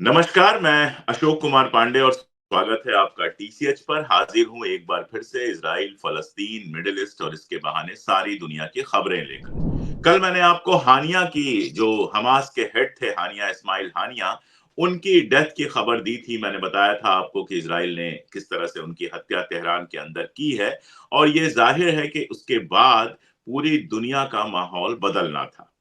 नमस्कार, मैं अशोक कुमार पांडे और स्वागत है आपका टीसीएच पर। हाजिर हूं एक बार फिर से इजराइल, फलस्तीन, मिडिल ईस्ट और इसके बहाने सारी दुनिया की खबरें लेकर। कल मैंने आपको हानिया की, जो हमास के हेड थे, हानिया इस्माइल हानिया, उनकी डेथ की खबर दी थी। मैंने बताया था आपको कि इजराइल ने किस तरह से उनकी हत्या तेहरान के अंदर की है और ये जाहिर है कि उसके बाद पूरी दुनिया का माहौल बदलना था।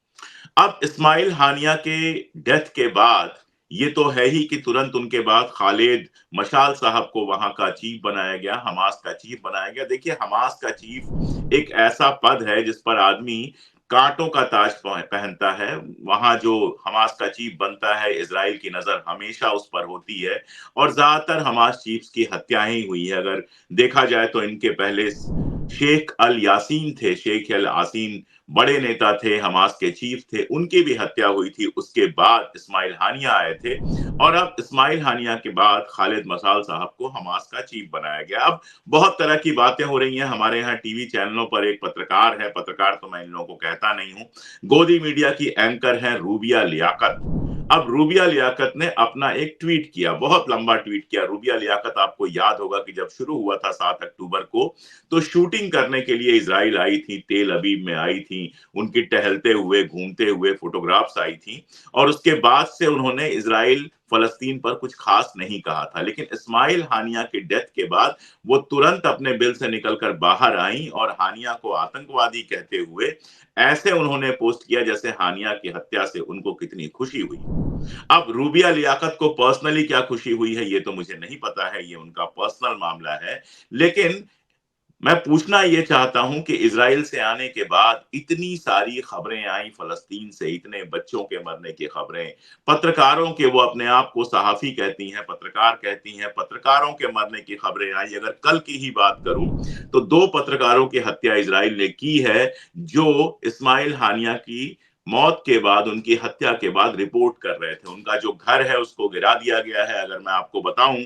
अब इस्माइल हानिया के डेथ के बाद ये तो है ही कि तुरंत उनके बाद खालिद मशाल साहब को वहां का चीफ बनाया गया, हमास का चीफ बनाया गया। देखिए, हमास का चीफ एक ऐसा पद है जिस पर आदमी कांटों का ताज पहनता है। वहां जो हमास का चीफ बनता है, इजराइल की नजर हमेशा उस पर होती है और ज्यादातर हमास चीफ्स की हत्याएं ही हुई है। अगर देखा जाए तो इनके पहले शेख अल यासीन थे, शेख अल यासीन बड़े नेता थे, हमास के चीफ थे, उनकी भी हत्या हुई थी। उसके बाद इस्माइल हानिया आए थे और अब इस्माइल हानिया के बाद खालिद मसाल साहब को हमास का चीफ बनाया गया। अब बहुत तरह की बातें हो रही हैं हमारे यहाँ टीवी चैनलों पर। एक पत्रकार है, पत्रकार तो मैं इन लोगों को कहता नहीं हूं, गोदी मीडिया की एंकर है रूबिया लियाकत। अब रूबिया लियाकत ने अपना एक ट्वीट किया, बहुत लंबा ट्वीट किया। रूबिया लियाकत, आपको याद होगा कि जब शुरू हुआ था 7 अक्टूबर को, तो शूटिंग करने के लिए इजराइल आई थी, तेल अबीब में आई थी, उनकी टहलते हुए, घूमते हुए फोटोग्राफ्स आई थी और उसके बाद से उन्होंने इजराइल फलस्तीन पर कुछ खास नहीं कहा था। लेकिन इस्माइल हानिया के डेथ के बाद वो तुरंत अपने बिल से निकलकर बाहर आई और हानिया को आतंकवादी कहते हुए ऐसे उन्होंने पोस्ट किया जैसे हानिया की हत्या से उनको कितनी खुशी हुई। अब रूबिया लियाकत को पर्सनली क्या खुशी हुई है ये तो मुझे नहीं पता है, ये उनका पर्सनल मामला है। लेकिन मैं पूछना ये चाहता हूं कि इजराइल से आने के बाद इतनी सारी खबरें आई, फलस्तीन से इतने बच्चों के मरने की खबरें, पत्रकारों के, वो अपने आप को सहाफी कहती हैं, पत्रकार कहती हैं, पत्रकारों के मरने की खबरें आई। अगर कल की ही बात करूं तो 2 पत्रकारों की हत्या इजराइल ने की है, जो इस्माइल हानिया की मौत के बाद, उनकी हत्या के बाद रिपोर्ट कर रहे थे। उनका जो घर है उसको गिरा दिया गया है। अगर मैं आपको बताऊं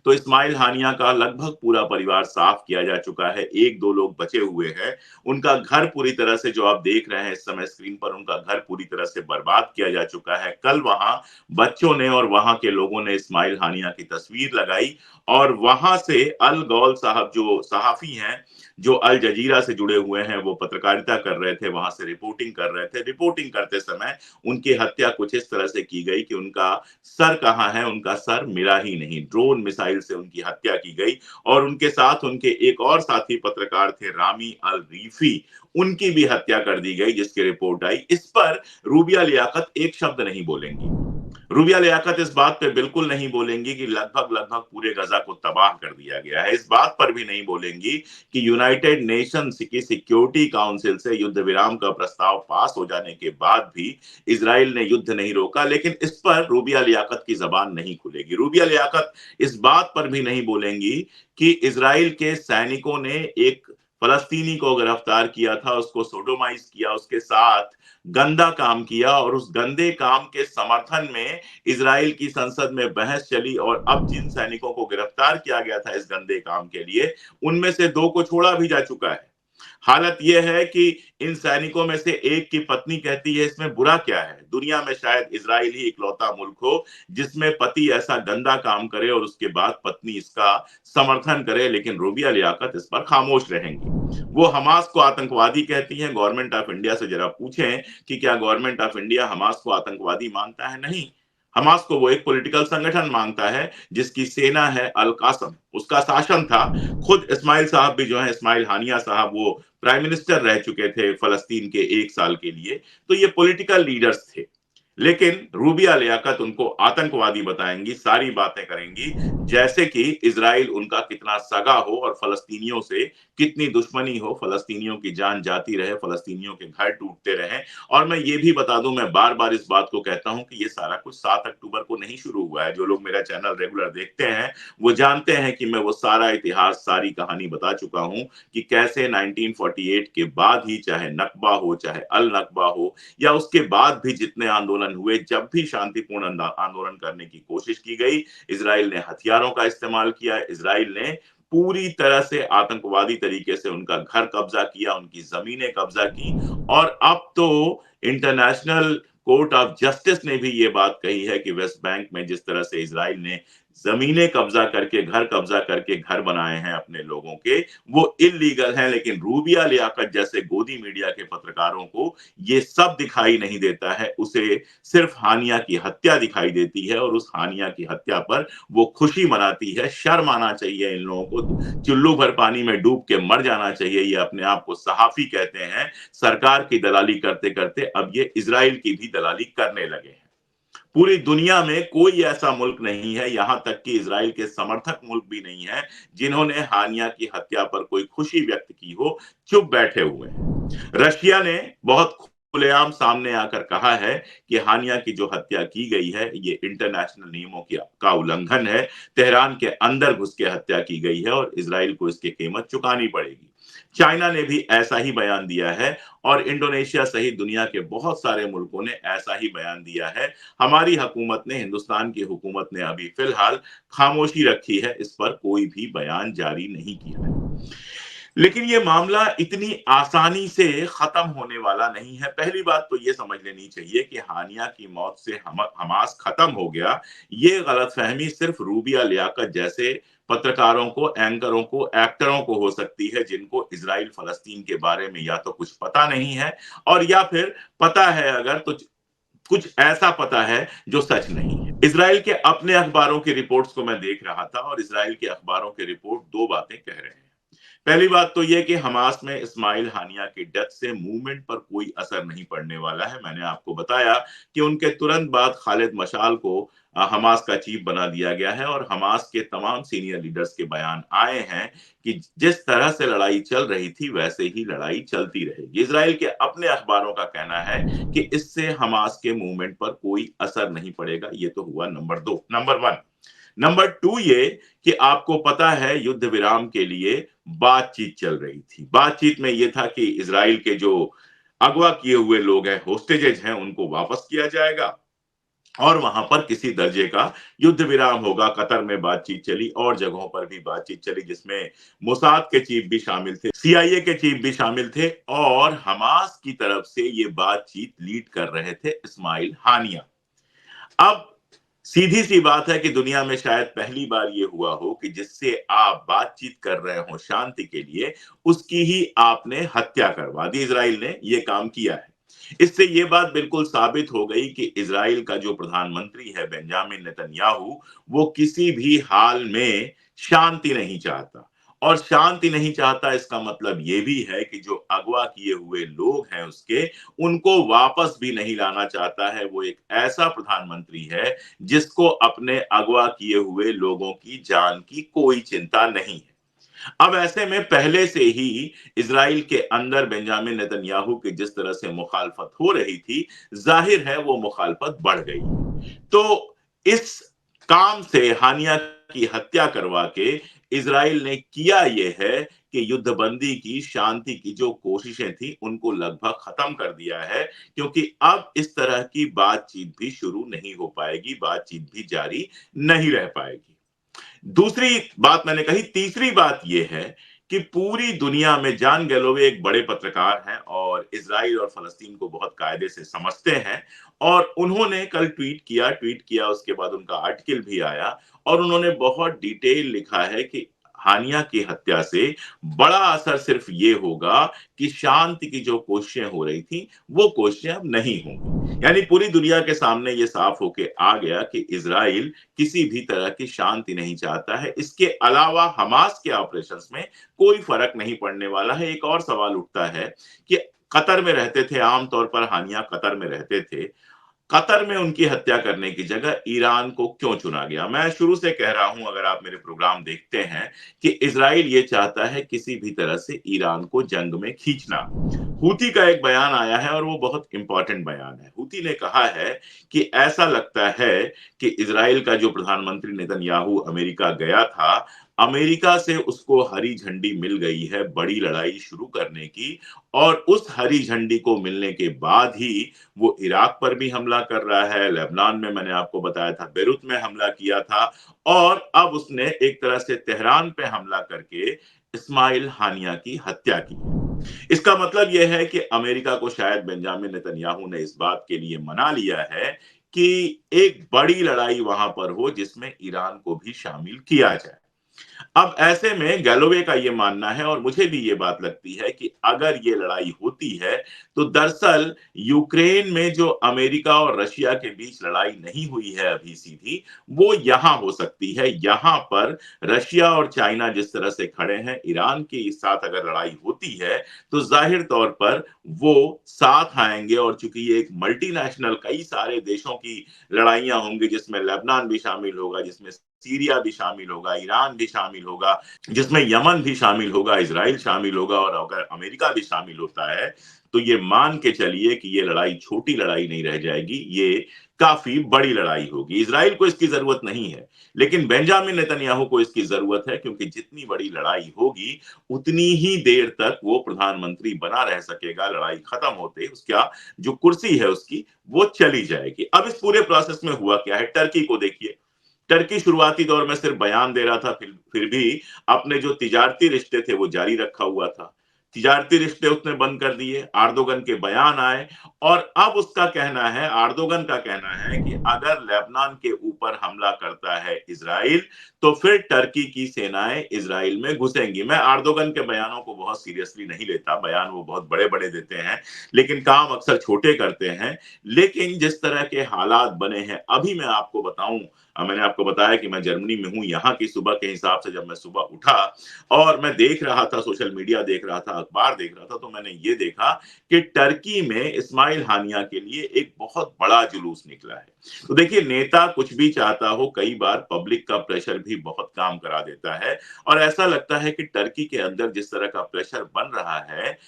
तो इस्माइल हानिया का लगभग पूरा परिवार साफ किया जा चुका है, 1-2 लोग बचे हुए हैं। उनका घर पूरी तरह से, जो आप देख रहे हैं इस समय स्क्रीन पर, उनका घर पूरी तरह से बर्बाद किया जा चुका है। कल वहां बच्चों ने और वहां के लोगों ने इस्माइल हानिया की तस्वीर लगाई और वहां से अल गौल साहब, जो सहाफी हैं, जो अल जजीरा से जुड़े हुए हैं, वो पत्रकारिता कर रहे थे, वहां से रिपोर्टिंग कर रहे थे। रिपोर्टिंग करते समय उनकी हत्या कुछ इस तरह से की गई कि उनका सर कहाँ है, उनका सर मिला ही नहीं, ड्रोन मिसाइल से उनकी हत्या की गई। और उनके साथ उनके एक और साथी पत्रकार थे, रामी अल रीफी, उनकी भी हत्या कर दी गई, जिसकी रिपोर्ट आई। इस पर रूबिया लियाकत एक शब्द नहीं बोलेंगी। रूबिया लियाकत इस बात पे बिल्कुल नहीं बोलेंगी कि लगभग लगभग पूरे गजा को तबाह कर दिया गया है। इस बात पर भी नहीं बोलेंगी कि यूनाइटेड नेशंस की सिक्योरिटी काउंसिल से युद्ध विराम का प्रस्ताव पास हो जाने के बाद भी इजराइल ने युद्ध नहीं रोका। लेकिन इस पर रूबिया लियाकत की जबान नहीं खुलेगी। रूबिया लियाकत इस बात पर भी नहीं बोलेंगी कि इजराइल के सैनिकों ने एक फलस्तीनी को गिरफ्तार किया था, उसको सोडोमाइज किया, उसके साथ गंदा काम किया और उस गंदे काम के समर्थन में इजराइल की संसद में बहस चली और अब जिन सैनिकों को गिरफ्तार किया गया था इस गंदे काम के लिए, उनमें से 2 को छोड़ा भी जा चुका है। हालत यह है कि इन सैनिकों में से एक की पत्नी कहती है इसमें बुरा क्या है। दुनिया में शायद इजराइल ही इकलौता मुल्क हो जिसमें पति ऐसा गंदा काम करे और उसके बाद पत्नी इसका समर्थन करे। लेकिन रूबिया लियाकत इस पर खामोश रहेंगी। वो हमास को आतंकवादी कहती हैं। गवर्नमेंट ऑफ इंडिया से जरा पूछें कि क्या गवर्नमेंट ऑफ इंडिया हमास को आतंकवादी मानता है? नहीं। हमास को वो एक पॉलिटिकल संगठन मानता है जिसकी सेना है अल कासम, उसका शासन था। खुद इस्माइल साहब भी जो है, इस्माइल हानिया साहब, वो प्राइम मिनिस्टर रह चुके थे फलस्तीन के 1 साल के लिए। तो ये पॉलिटिकल लीडर्स थे। लेकिन रूबिया लियाकत उनको आतंकवादी बताएंगी, सारी बातें करेंगी जैसे कि इजराइल उनका कितना सगा हो और फलस्तीनियों से कितनी दुश्मनी हो, फलस्तीनियों की जान जाती रहे, फलस्तीनियों के घर टूटते रहे। और मैं ये भी बता दूं, मैं बार बार इस बात को कहता हूं कि ये सारा कुछ 7 अक्टूबर को नहीं शुरू हुआ है। जो लोग मेरा चैनल रेगुलर देखते हैं वो जानते हैं कि मैं वो सारा इतिहास, सारी कहानी बता चुका हूं कि कैसे 1948 के बाद ही, चाहे नकबा हो, चाहे अल नकबा हो, या उसके बाद भी जितने आंदोलन हुए, जब भी शांतिपूर्ण आंदोलन करने की कोशिश की गई, इजराइल ने हथियारों का इस्तेमाल किया। इजराइल ने पूरी तरह से आतंकवादी तरीके से उनका घर कब्जा किया, उनकी जमीनें कब्जा की। और अब तो इंटरनेशनल कोर्ट ऑफ जस्टिस ने भी ये बात कही है कि वेस्ट बैंक में जिस तरह से इजराइल ने जमीनें कब्जा करके घर बनाए हैं अपने लोगों के, वो इल्लीगल हैं। लेकिन रूबिया लियाकत जैसे गोदी मीडिया के पत्रकारों को ये सब दिखाई नहीं देता है, उसे सिर्फ हानिया की हत्या दिखाई देती है और उस हानिया की हत्या पर वो खुशी मनाती है। शर्म आना चाहिए इन लोगों को, चुल्लू भर पानी में डूब के मर जाना चाहिए। ये अपने आप को सहाफी कहते हैं, सरकार की दलाली करते करते अब ये इजराइल की भी दलाली करने लगे हैं। पूरी दुनिया में कोई ऐसा मुल्क नहीं है, यहां तक कि इजराइल के समर्थक मुल्क भी नहीं है, जिन्होंने हानिया की हत्या पर कोई खुशी व्यक्त की हो, चुप बैठे हुए हैं। रशिया ने बहुत खुलेआम सामने आकर कहा है कि हानिया की जो हत्या की गई है ये इंटरनेशनल नियमों का उल्लंघन है। तेहरान के अंदर घुस के हत्या की गई है और इजराइल को इसकी कीमत चुकानी पड़ेगी। चाइना ने भी ऐसा ही बयान दिया है और इंडोनेशिया सहित दुनिया के बहुत सारे मुल्कों ने ऐसा ही बयान दिया है। हमारी हुकूमत ने, हिंदुस्तान की हुकूमत ने अभी फिलहाल खामोशी रखी है, इस पर कोई भी बयान जारी नहीं किया है। लेकिन ये मामला इतनी आसानी से खत्म होने वाला नहीं है। पहली बात तो ये समझ लेनी चाहिए कि हानिया की मौत से हमास खत्म हो गया, ये गलतफहमी सिर्फ रूबिया लियाकत जैसे पत्रकारों को, एंकरों को, एक्टरों को हो सकती है, जिनको इजराइल फलस्तीन के बारे में या तो कुछ पता नहीं है और या फिर पता है अगर तो कुछ ऐसा पता है जो सच नहीं है। इजराइल के अपने अखबारों की रिपोर्ट्स को मैं देख रहा था और इजराइल के अखबारों के रिपोर्ट दो बातें कह रहे हैं। पहली बात तो यह कि हमास में इस्माइल हानिया की डेथ से मूवमेंट पर कोई असर नहीं पड़ने वाला है। मैंने आपको बताया कि उनके तुरंत बाद खालिद मशाल को हमास का चीफ बना दिया गया है और हमास के तमाम सीनियर लीडर्स के बयान आए हैं कि जिस तरह से लड़ाई चल रही थी वैसे ही लड़ाई चलती रहेगी। इजराइल के अपने अखबारों का कहना है कि इससे हमास के मूवमेंट पर कोई असर नहीं पड़ेगा। ये तो हुआ नंबर 2। नंबर 1। नंबर 2 ये कि आपको पता है युद्ध विराम के लिए बातचीत चल रही थी। बातचीत में ये था कि इजराइल के जो अगवा किए हुए लोग हैं, होस्टेजेस हैं, उनको वापस किया जाएगा और वहां पर किसी दर्जे का युद्ध विराम होगा। कतर में बातचीत चली और जगहों पर भी बातचीत चली, जिसमें मोसाद के चीफ भी शामिल थे, सीआईए के चीफ भी शामिल थे और हमास की तरफ से ये बातचीत लीड कर रहे थे इस्माइल हानिया। अब सीधी सी बात है कि दुनिया में शायद पहली बार ये हुआ हो कि जिससे आप बातचीत कर रहे हो शांति के लिए, उसकी ही आपने हत्या करवा दी। इजराइल ने ये काम किया है। इससे ये बात बिल्कुल साबित हो गई कि इजराइल का जो प्रधानमंत्री है बेंजामिन नेतन्याहू, वो किसी भी हाल में शांति नहीं चाहता और शांति नहीं चाहता इसका मतलब ये भी है कि जो अगवा किए हुए लोग हैं उसके, उनको वापस भी नहीं लाना चाहता है। वो एक ऐसा प्रधानमंत्री है जिसको अपने अगवा किए हुए लोगों की जान की कोई चिंता नहीं है। अब ऐसे में पहले से ही इजराइल के अंदर बेंजामिन नेतन्याहू की जिस तरह से मुखालफत हो रही थी, जाहिर है वो मुखालफत बढ़ गई। तो इस काम से, हानिया की हत्या करवा के, इजराइल ने किया ये है कि युद्धबंदी की, शांति की जो कोशिशें थी उनको लगभग खत्म कर दिया है, क्योंकि अब इस तरह की बातचीत भी शुरू नहीं हो पाएगी, बातचीत भी जारी नहीं रह पाएगी। दूसरी बात मैंने कही। तीसरी बात यह है कि पूरी दुनिया में, जान गैलोवे एक बड़े पत्रकार हैं और इजराइल और फलस्तीन को बहुत कायदे से समझते हैं और उन्होंने कल ट्वीट किया, उसके बाद उनका आर्टिकल भी आया और उन्होंने बहुत डिटेल लिखा है कि हानिया की हत्या से बड़ा असर सिर्फ ये होगा कि शांति की जो कोशिशें हो रही थी वो कोशिशें अब नहीं होंगी। यानी पूरी दुनिया के सामने ये साफ होके आ गया कि इजराइल किसी भी तरह की शांति नहीं चाहता है। इसके अलावा हमास के ऑपरेशंस में कोई फर्क नहीं पड़ने वाला है। एक और सवाल उठता है कि कतर में रहते थे, आमतौर पर हानिया कतर में रहते थे, कतर में उनकी हत्या करने की जगह ईरान को क्यों चुना गया? मैं शुरू से कह रहा हूं, अगर आप मेरे प्रोग्राम देखते हैं, कि इजराइल ये चाहता है किसी भी तरह से ईरान को जंग में खींचना। हूती का एक बयान आया है और वो बहुत इंपॉर्टेंट बयान है। हूती ने कहा है कि ऐसा लगता है कि इजराइल का जो प्रधानमंत्री नेतन्याहू अमेरिका गया था, अमेरिका से उसको हरी झंडी मिल गई है बड़ी लड़ाई शुरू करने की और उस हरी झंडी को मिलने के बाद ही वो इराक पर भी हमला कर रहा है, लेबनान में मैंने आपको बताया था, बेरूत में हमला किया था और अब उसने एक तरह से तेहरान पे हमला करके इस्माइल हानिया की हत्या की। इसका मतलब यह है कि अमेरिका को शायद बेंजामिन नेतन्याहू ने इस बात के लिए मना लिया है कि एक बड़ी लड़ाई वहां पर हो जिसमें ईरान को भी शामिल किया जाए। अब ऐसे में गैलोवे का ये मानना है और मुझे भी ये बात लगती है कि अगर ये लड़ाई होती है तो दरअसल यूक्रेन में जो अमेरिका और रशिया के बीच लड़ाई नहीं हुई है अभी सीधी, वो यहां हो सकती है। यहां पर रशिया और चाइना जिस तरह से खड़े हैं, ईरान के साथ अगर लड़ाई होती है तो जाहिर तौर पर वो साथ आएंगे। और चूंकि ये एक मल्टीनेशनल कई सारे देशों की लड़ाइयां होंगी, जिसमें लेबनान भी शामिल होगा, जिसमें सीरिया भी शामिल होगा, ईरान भी शामिल होगा, जिसमें यमन भी शामिल होगा, इजराइल शामिल होगा, और अगर अमेरिका भी शामिल होता है तो ये मान के चलिए कि ये लड़ाई छोटी लड़ाई नहीं रह जाएगी, ये काफी बड़ी लड़ाई होगी। इजराइल को इसकी जरूरत नहीं है, लेकिन बेंजामिन नेतन्याहू को इसकी जरूरत है, क्योंकि जितनी बड़ी लड़ाई होगी उतनी ही देर तक वो प्रधानमंत्री बना रह सकेगा। लड़ाई खत्म होते उसका जो कुर्सी है उसकी वो चली जाएगी। अब इस पूरे प्रोसेस में हुआ क्या है, टर्की को देखिए। टर्की शुरुआती दौर में सिर्फ बयान दे रहा था, फिर भी अपने जो तिजारती रिश्ते थे वो जारी रखा हुआ था। तिजारती रिश्ते उसने बंद कर दिए, आर्दोगन के बयान आए, और अब उसका कहना है, आर्दोगन का कहना है कि अगर लेबनान के ऊपर हमला करता है इजराइल तो फिर टर्की की सेनाएं इजराइल में घुसेंगी। मैं आर्दोगन के बयानों को बहुत सीरियसली नहीं लेता, बयान वो बहुत बड़े बड़े देते हैं लेकिन काम अक्सर छोटे करते हैं। लेकिन जिस तरह के हालात बने हैं, अभी मैं आपको बताऊं, मैंने आपको बताया कि मैं जर्मनी में हूं, यहाँ की सुबह के हिसाब से जब मैं सुबह उठा और मैं देख रहा था, सोशल मीडिया देख रहा था, अखबार देख रहा था, तो मैंने ये देखा कि टर्की में इस्माइल हानिया के लिए एक बहुत बड़ा जुलूस निकला है। तो देखिए, नेता कुछ भी चाहता हो, कई बार पब्लिक का प्रेशर भी बहुत काम करा देता है। और ऐसा लगता है कि टर्की के अंदर जिस तरह का प्रेशर बन रहा है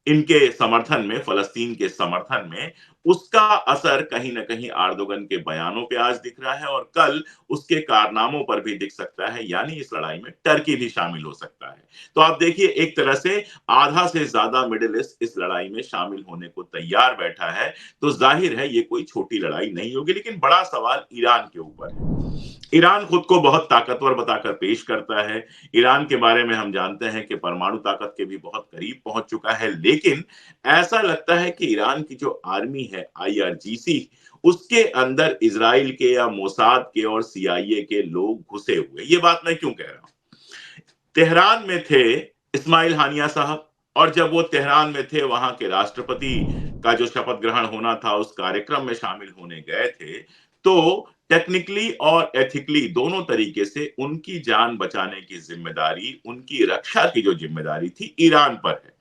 इनके समर्थन में, फलस्तीन के समर्थन में, उसका असर कहीं न कहीं एर्दोगन के बयानों पे आज दिख रहा है और कल उसके कारनामों पर भी दिख सकता है, यानी इस लड़ाई में टर्की भी शामिल हो सकता है। तो आप देखिए, एक तरह से आधा से ज्यादा मिडल ईस्ट इस लड़ाई में शामिल होने को तैयार बैठा है। तो जाहिर है ये कोई छोटी लड़ाई नहीं होगी, लेकिन बड़ा सवाल ईरान के ऊपर है। ईरान खुद को बहुत ताकतवर बताकर पेश करता है। ईरान के बारे में हम जानते हैं कि परमाणु ताकत के भी बहुत करीब पहुंच चुका है, लेकिन ऐसा लगता है कि ईरान की जो आर्मी है, आईआरजीसी, उसके अंदर इजराइल के या मोसाद के और सीआईए के लोग घुसे हुए। ये बात मैं क्यों कह रहा हूं? तेहरान में थे इस्माइल हानिया साहब, और जब वो तेहरान में थे, वहां के राष्ट्रपति का जो शपथ ग्रहण होना था उस कार्यक्रम में शामिल होने गए थे, तो टेक्निकली और एथिकली दोनों तरीके से उनकी जान बचाने की जिम्मेदारी, उनकी रक्षा की जो जिम्मेदारी थी, ईरान पर है।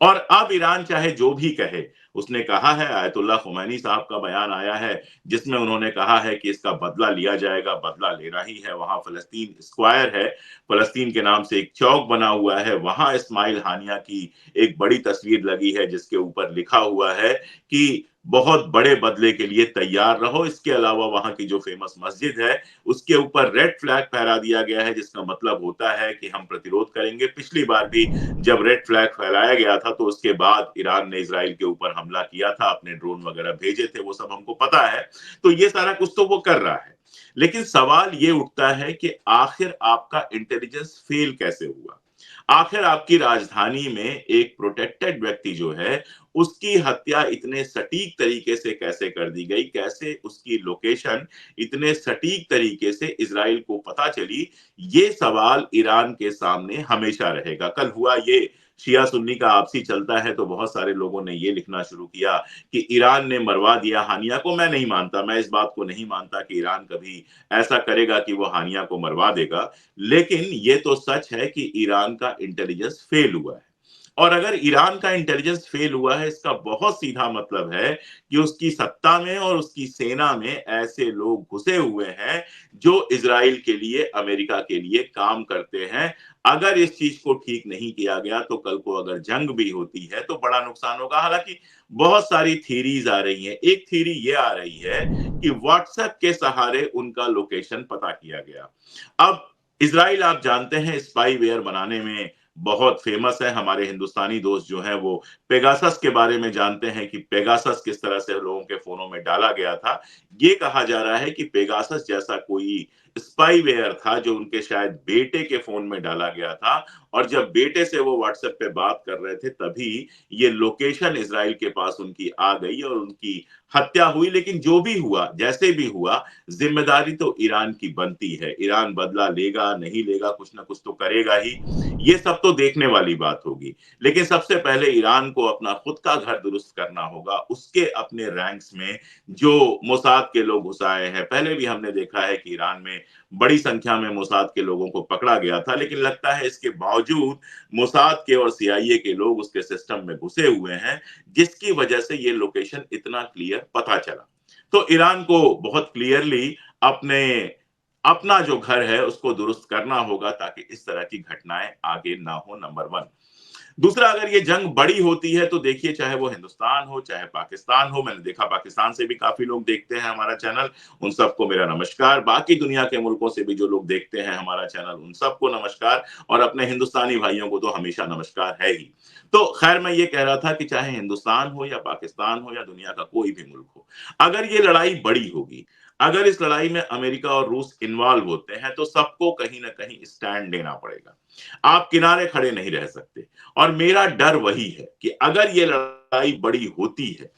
और अब ईरान चाहे जो भी कहे, उसने कहा है, आयतुल्लाह खुमैनी साहब का बयान आया है जिसमें उन्होंने कहा है कि इसका बदला लिया जाएगा, बदला लेना ही है। वहां फलस्तीन स्क्वायर है, फलस्तीन के नाम से एक चौक बना हुआ है, वहां इस्माइल हानिया की एक बड़ी तस्वीर लगी है जिसके ऊपर लिखा हुआ है कि बहुत बड़े बदले के लिए तैयार रहो। इसके अलावा वहां की जो फेमस मस्जिद है उसके ऊपर रेड फ्लैग फहरा दिया गया है, जिसका मतलब होता है कि हम प्रतिरोध करेंगे। पिछली बार भी जब रेड फ्लैग फहराया गया था तो उसके बाद ईरान ने इजराइल के ऊपर हमला किया था, अपने ड्रोन वगैरह भेजे थे, वो सब हमको पता है। तो ये सारा कुछ तो वो कर रहा है, लेकिन सवाल ये उठता है कि आखिर आपका इंटेलिजेंस फेल कैसे हुआ? आखिर आपकी राजधानी में एक प्रोटेक्टेड व्यक्ति जो है, उसकी हत्या इतने सटीक तरीके से कैसे कर दी गई? कैसे उसकी लोकेशन इतने सटीक तरीके से इजराइल को पता चली? ये सवाल ईरान के सामने हमेशा रहेगा। कल हुआ ये, शिया सुन्नी का आपसी चलता है, तो बहुत सारे लोगों ने ये लिखना शुरू किया कि ईरान ने मरवा दिया हानिया को। मैं नहीं मानता, मैं इस बात को नहीं मानता कि ईरान कभी ऐसा करेगा कि वो हानिया को मरवा देगा। लेकिन ये तो सच है कि ईरान का इंटेलिजेंस फेल हुआ है। और अगर ईरान का इंटेलिजेंस फेल हुआ है, इसका बहुत सीधा मतलब है कि उसकी सत्ता में और उसकी सेना में ऐसे लोग घुसे हुए हैं जो इजराइल के लिए, अमेरिका के लिए काम करते हैं। अगर इस चीज को ठीक नहीं किया गया तो कल को अगर जंग भी होती है तो बड़ा नुकसान होगा। हालांकि बहुत सारी थीरीज आ रही हैं। एक थीरी ये आ रही है कि व्हाट्सएप के सहारे उनका लोकेशन पता किया गया। अब इजराइल, आप जानते हैं, स्पाईवेयर बनाने में बहुत फेमस है। हमारे हिंदुस्तानी दोस्त जो हैं वो पेगासस के बारे में जानते हैं कि पेगासस किस तरह से लोगों के फोनों में डाला गया था। ये कहा जा रहा है कि पेगासस जैसा कोई स्पाईवेयर था जो उनके शायद बेटे के फोन में डाला गया था, और जब बेटे से वो व्हाट्सएप पे बात कर रहे थे तभी ये लोकेशन इज़राइल के पास उनकी आ गई और उनकी हत्या हुई। लेकिन जो भी हुआ, जैसे भी हुआ, ज़िम्मेदारी तो ईरान की बनती है। ईरान बदला लेगा, नहीं लेगा, कुछ ना कुछ तो करेगा ही। ये सब तो देखने वाली बात होगी। लेकिन सबसे पहले ईरान को अपना खुद का घर दुरुस्त करना होगा। उसके अपने रैंक्स में जो मोसाद के लोग घुस आए हैं, पहले भी हमने देखा है कि ईरान में बड़ी संख्या में मोसाद के लोगों को पकड़ा गया था, लेकिन लगता है इसके बावजूद मोसाद के और सीआईए के लोग उसके सिस्टम में घुसे हुए हैं, जिसकी वजह से ये लोकेशन इतना क्लियर पता चला। तो ईरान को बहुत क्लियरली अपने अपना जो घर है उसको दुरुस्त करना होगा ताकि इस तरह की घटनाएं आगे ना हो, नंबर 1। दूसरा, अगर ये जंग बड़ी होती है तो देखिए, चाहे वो हिंदुस्तान हो, चाहे पाकिस्तान हो, मैंने देखा पाकिस्तान से भी काफ़ी लोग देखते हैं हमारा चैनल, उन सबको मेरा नमस्कार। बाकी दुनिया के मुल्कों से भी जो लोग देखते हैं हमारा चैनल, उन सबको नमस्कार और अपने हिंदुस्तानी भाइयों को तो हमेशा नमस्कार है ही। तो खैर मैं ये कह रहा था कि चाहे हिंदुस्तान हो या पाकिस्तान हो या दुनिया का कोई भी मुल्क हो, अगर ये लड़ाई बड़ी होगी, अगर इस लड़ाई में अमेरिका और रूस इन्वॉल्व होते हैं, तो सबको कहीं न कहीं स्टैंड लेना पड़ेगा। आप किनारे खड़े नहीं रह सकते। और मेरा डर वही है कि अगर ये लड़ाई बड़ी होती है,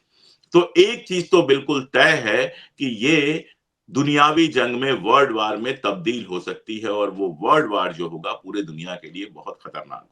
तो एक चीज तो बिल्कुल तय है कि ये दुनियावी जंग में, वर्ल्ड वार में तब्दील हो सकती है और वो वर्ल्ड वार जो होगा पूरे दुनिया के लिए बहुत खतरनाक होगा।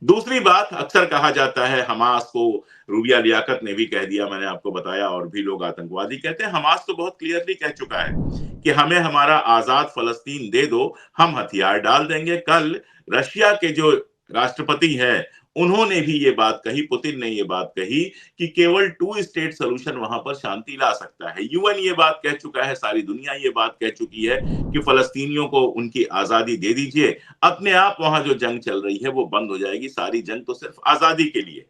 दूसरी बात, अक्सर कहा जाता है हमास को, रूबिया लियाकत ने भी कह दिया, मैंने आपको बताया, और भी लोग आतंकवादी कहते हैं। हमास तो बहुत क्लियरली कह चुका है कि हमें हमारा आजाद फलस्तीन दे दो, हम हथियार डाल देंगे। कल रशिया के जो राष्ट्रपति हैं, उन्होंने भी ये बात कही, पुतिन ने ये बात कही कि केवल टू स्टेट सॉल्यूशन वहां पर शांति ला सकता है। यूएन ये बात कह चुका है, सारी दुनिया ये बात कह चुकी है कि फलस्तीनियों को उनकी आजादी दे दीजिए, अपने आप वहां जो जंग चल रही है वो बंद हो जाएगी। सारी जंग तो सिर्फ आजादी के लिए।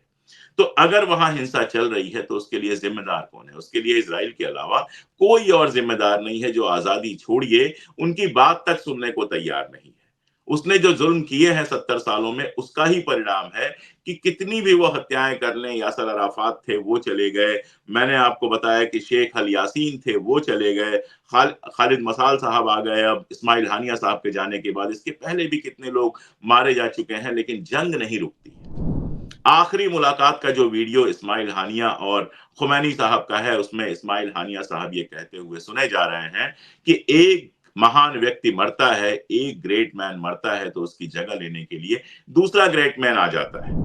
तो अगर वहां हिंसा चल रही है तो उसके लिए जिम्मेदार कौन है? उसके लिए इजराइल के अलावा कोई और जिम्मेदार नहीं है, जो आजादी छोड़िए उनकी बात तक सुनने को तैयार नहीं है। उसने जो जुल्म किए हैं 70 सालों में, उसका ही परिणाम है कि कितनी भी वो हत्याएं कर लें, यासर अराफात थे वो चले गए, मैंने आपको बताया कि शेख अल यासीन थे वो चले गए, खालिद मसाल साहब आ गए, अब इस्माइल हानिया साहब के जाने के बाद इसके पहले भी कितने लोग मारे जा चुके हैं, लेकिन जंग नहीं रुकती है। आखिरी मुलाकात का जो वीडियो इस्माइल हानिया और खुमैनी साहब का है, उसमें इस्माइल हानिया साहब ये कहते हुए सुने जा रहे हैं कि एक महान व्यक्ति मरता है, एक ग्रेट मैन मरता है, तो उसकी जगह लेने के लिए दूसरा ग्रेट मैन आ जाता है।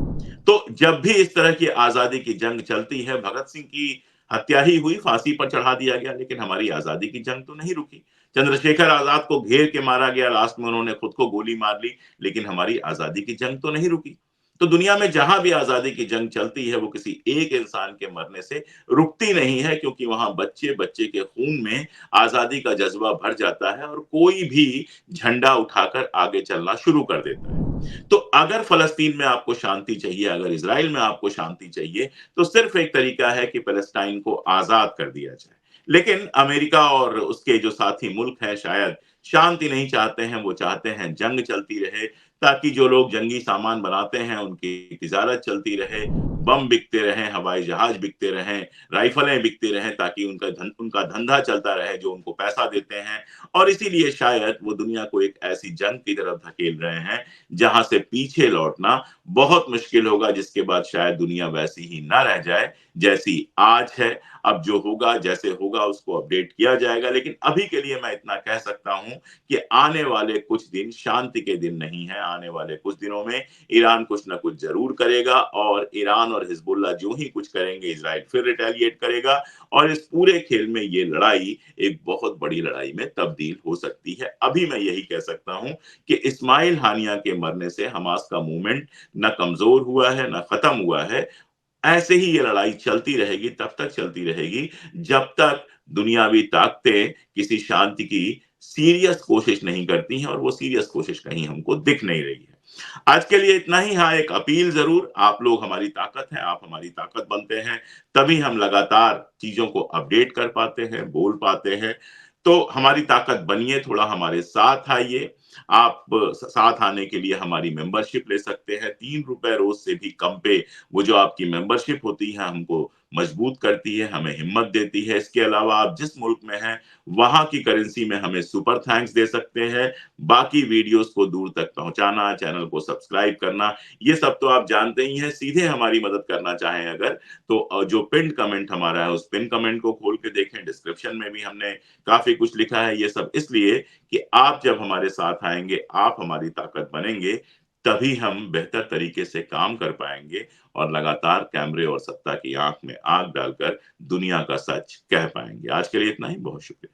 तो जब भी इस तरह की आजादी की जंग चलती है, भगत सिंह की हत्या ही हुई, फांसी पर चढ़ा दिया गया, लेकिन हमारी आजादी की जंग तो नहीं रुकी। चंद्रशेखर आजाद को घेर के मारा गया, लास्ट में उन्होंने खुद को गोली मार ली, लेकिन हमारी आजादी की जंग तो नहीं रुकी। तो दुनिया में जहां भी आजादी की जंग चलती है, वो किसी एक इंसान के मरने से रुकती नहीं है, क्योंकि वहां बच्चे बच्चे के खून में आजादी का जज्बा भर जाता है और कोई भी झंडा उठाकर आगे चलना शुरू कर देता है। तो अगर फलस्तीन में आपको शांति चाहिए, अगर इज़राइल में आपको शांति चाहिए, तो सिर्फ एक तरीका है कि फ़लस्तीन को आज़ाद कर दिया जाए। लेकिन अमेरिका और उसके जो साथी मुल्क हैं शायद शांति नहीं चाहते हैं, वो चाहते हैं जंग चलती रहे, ताकि जो लोग जंगी सामान बनाते हैं उनकी तिजारत चलती रहे, बम बिकते रहें, हवाई जहाज बिकते रहें, राइफलें बिकती रहें, ताकि उनका धंधा चलता रहे जो उनको पैसा देते हैं। और इसीलिए शायद वो दुनिया को एक ऐसी जंग की तरफ धकेल रहे हैं जहां से पीछे लौटना बहुत मुश्किल होगा, जिसके बाद शायद दुनिया वैसी ही ना रह जाए जैसी आज है। अब जो होगा, जैसे होगा, उसको अपडेट किया जाएगा, लेकिन अभी के लिए मैं इतना कह सकता हूं कि आने वाले कुछ दिन शांति के दिन नहीं है। आने वाले कुछ दिनों में ईरान कुछ ना कुछ जरूर करेगा, और ईरान और हिजबुल्लाह जो ही कुछ करेंगे, इजराइल फिर रिटेलिएट करेगा, और इस पूरे खेल में ये लड़ाई एक बहुत बड़ी लड़ाई में तब्दील हो सकती है। अभी मैं यही कह सकता हूं कि इस्माइल हानिया के मरने से हमास का मूवमेंट न कमजोर हुआ है, न खत्म हुआ है। ऐसे ही ये लड़ाई चलती रहेगी, तब तक चलती रहेगी जब तक दुनियावी ताकतें किसी शांति की सीरियस कोशिश नहीं करती हैं, और वो सीरियस कोशिश कहीं हमको दिख नहीं रही है। आज के लिए इतना ही। हाँ, एक अपील जरूर, आप लोग हमारी ताकत हैं, आप हमारी ताकत बनते हैं, तभी हम लगातार चीजों को अपडेट कर पाते हैं, बोल पाते हैं। तो हमारी ताकत बनिए, थोड़ा हमारे साथ आइए। आप साथ आने के लिए हमारी मेंबरशिप ले सकते हैं, ₹3 रोज से भी कम पे वो जो आपकी मेंबरशिप होती है, हमको मजबूत करती है, हमें हिम्मत देती है। इसके अलावा आप जिस मुल्क में हैं, वहाँ की करेंसी में हमें सुपर थैंक्स दे सकते हैं। बाकी वीडियोज़ को दूर तक पहुँचाना, चैनल को सब्सक्राइब करना, ये सब तो आप जानते ही हैं। सीधे हमारी मदद करना चाहें अगर, तो जो पिन्ड कमेंट हमारा है, उस पिन कमेंट को खोल के देखें। डिस्क्रिप्शन में भी हमने काफ़ी कुछ लिखा है। ये सब इसलिए कि आप जब हमारे साथ आएँगे, आप हमारी ताकत बनेंगे, तभी हम बेहतर तरीके से काम कर पाएँगे और लगातार कैमरे और सत्ता की आँख में आग डालकर दुनिया का सच कह पाएँगे। आज के लिए इतना ही, बहुत शुक्रिया।